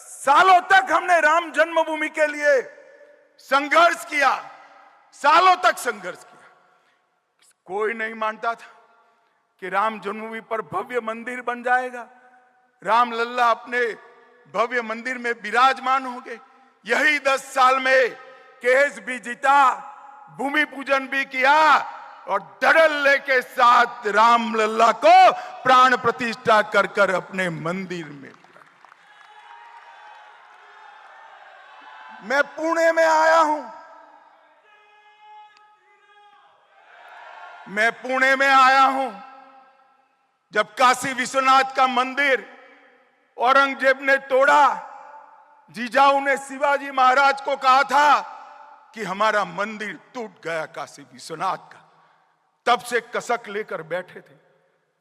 सालों तक हमने राम जन्मभूमि के लिए संघर्ष किया, सालों तक संघर्ष किया। कोई नहीं मानता था कि राम जन्मभूमि पर भव्य मंदिर बन जाएगा, राम लल्ला अपने भव्य मंदिर में विराजमान होंगे। यही 10 साल में केस भी जीता, भूमि पूजन भी किया और धड़ल्ले के साथ राम लल्ला को प्राण प्रतिष्ठा कर कर अपने मंदिर में। मैं पुणे में आया हूं, मैं पुणे में आया हूं जब काशी विश्वनाथ का मंदिर औरंगजेब ने तोड़ा। जीजाऊ ने शिवाजी महाराज को कहा था कि हमारा मंदिर टूट गया काशी विश्वनाथ का, तब से कसक लेकर बैठे थे।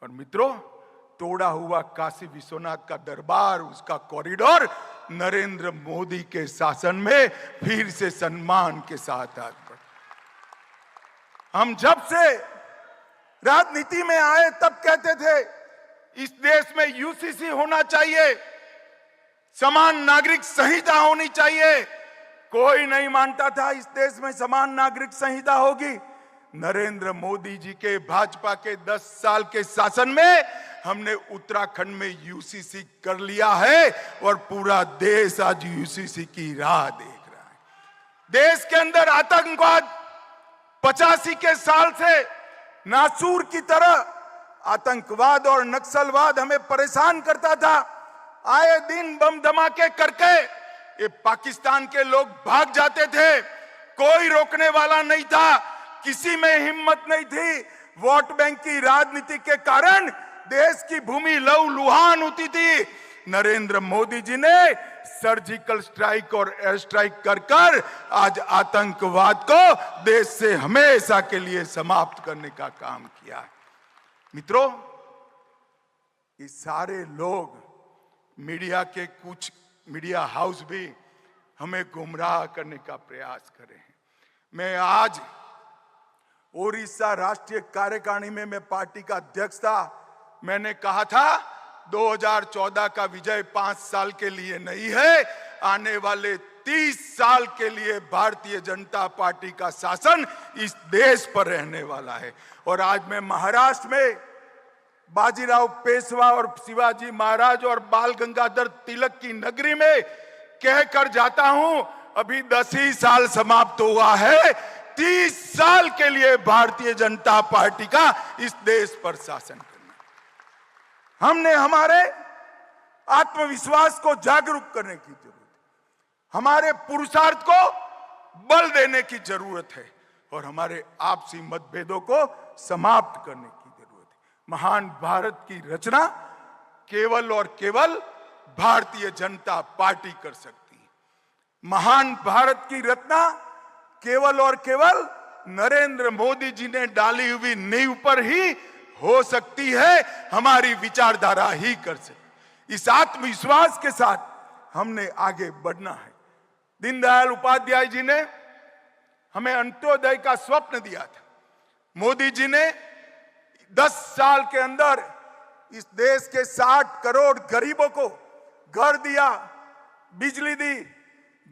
और मित्रों, तोड़ा हुआ काशी विश्वनाथ का दरबार, उसका कॉरिडोर नरेंद्र मोदी के शासन में फिर से सम्मान के साथ आगे बढ़ा। हम जब से राजनीति में आए तब कहते थे इस देश में यूसीसी होना चाहिए, समान नागरिक संहिता होनी चाहिए। कोई नहीं मानता था इस देश में समान नागरिक संहिता होगी। नरेंद्र मोदी जी के भाजपा के 10 साल के शासन में हमने उत्तराखंड में यूसीसी कर लिया है और पूरा देश आज यूसीसी की राह देख रहा है। देश के अंदर आतंकवाद 85 के साल से नासूर की तरह आतंकवाद और नक्सलवाद हमें परेशान करता था। आए दिन बम धमाके करके ये पाकिस्तान के लोग भाग जाते थे, कोई रोकने वाला नहीं था, किसी में हिम्मत नहीं थी। वोट बैंक की राजनीति के कारण देश की भूमि लहूलुहान होती थी। नरेंद्र मोदी जी ने सर्जिकल स्ट्राइक और एयर स्ट्राइक कर कर आज आतंकवाद को देश से हमेशा के लिए समाप्त करने का काम किया है। मित्रों, ये सारे लोग, मीडिया के कुछ मीडिया हाउस भी हमें गुमराह करने का प्रयास कर रहे हैं। मैं आज ओडिशा राष्ट्रीय कार्यकारिणी में मैं पार्टी का अध्यक्ष था। मैंने कहा था 2014 का विजय 5 साल के लिए नहीं है, आने वाले 30 साल के लिए भारतीय जनता पार्टी का शासन इस देश पर रहने वाला है। और आज मैं महाराष्ट्र में बाजीराव पेशवा और शिवाजी महाराज और बाल गंगाधर तिलक की नगरी में कहकर जाता हूं, अभी 10 ही साल समाप्त हुआ है, 30 साल के लिए भारतीय जनता पार्टी का इस देश पर शासन करना। हमने हमारे आत्मविश्वास को जागरूक करने की जरूरत है, हमारे पुरुषार्थ को बल देने की जरूरत है और हमारे आपसी मतभेदों को समाप्त करने की जरूरत है। महान भारत की रचना केवल और केवल भारतीय जनता पार्टी कर सकती है। महान भारत की रचना केवल और केवल नरेंद्र मोदी जी ने डाली हुई नींव पर ही हो सकती है, हमारी विचारधारा ही कर सकती। इस आत्मविश्वास के साथ हमने आगे बढ़ना है। दीनदयाल उपाध्याय जी ने हमें अंत्योदय का स्वप्न दिया था। मोदी जी ने 10 साल के अंदर इस देश के 60 करोड़ गरीबों को घर दिया, बिजली दी,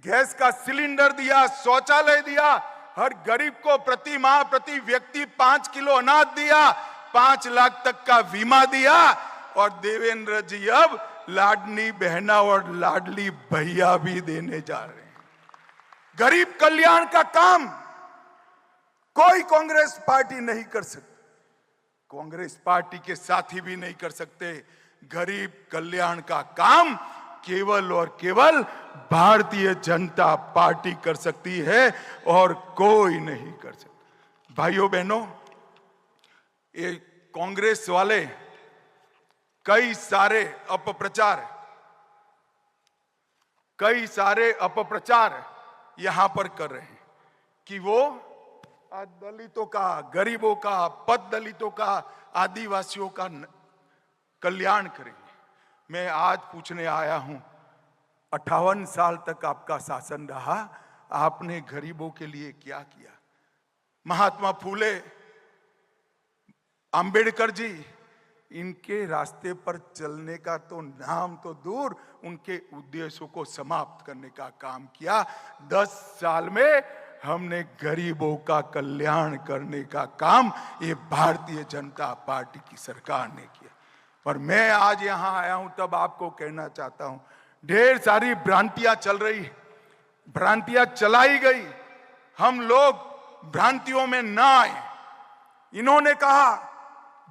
गैस का सिलेंडर दिया, शौचालय दिया, हर गरीब को प्रति माह प्रति व्यक्ति 5 किलो अनाज दिया, 5 लाख तक का बीमा दिया। और देवेंद्र जी अब लाडली बहना और लाडली भैया भी देने जा रहे हैं। गरीब कल्याण का काम कोई कांग्रेस पार्टी नहीं कर सकती, कांग्रेस पार्टी के साथी भी नहीं कर सकते। गरीब कल्याण का काम केवल और केवल भारतीय जनता पार्टी कर सकती है और कोई नहीं कर सकता। भाइयों बहनों, ये कांग्रेस वाले कई सारे अपप्रचार यहां पर कर रहे हैं कि वो दलितों का, गरीबों का, पद दलितों का, आदिवासियों का कल्याण करेंगे। मैं आज पूछने आया हूं, 58 साल तक आपका शासन रहा, आपने गरीबों के लिए क्या किया? महात्मा फूले, अंबेडकर जी, इनके रास्ते पर चलने का तो नाम तो दूर, उनके उद्देश्यों को समाप्त करने का काम किया। 10 साल में हमने गरीबों का कल्याण करने का काम ये भारतीय जनता पार्टी की सरकार ने किया। पर मैं आज यहां आया हूं तब आपको कहना चाहता हूं, ढेर सारी भ्रांतियां चल रही, भ्रांतियां चलाई गई, हम लोग भ्रांतियों में ना आए। इन्होंने कहा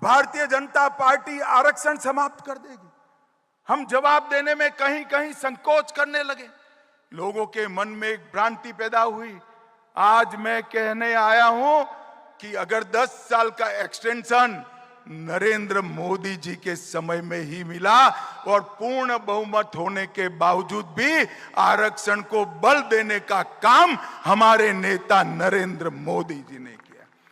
भारतीय जनता पार्टी आरक्षण समाप्त कर देगी, हम जवाब देने में कहीं कहीं संकोच करने लगे, लोगों के मन में एक भ्रांति पैदा हुई। आज मैं कहने आया हूं कि अगर 10 साल का एक्सटेंशन नरेंद्र मोदी जी के समय में ही मिला और पूर्ण बहुमत होने के बावजूद भी आरक्षण को बल देने का काम हमारे नेता नरेंद्र मोदी जी ने किया।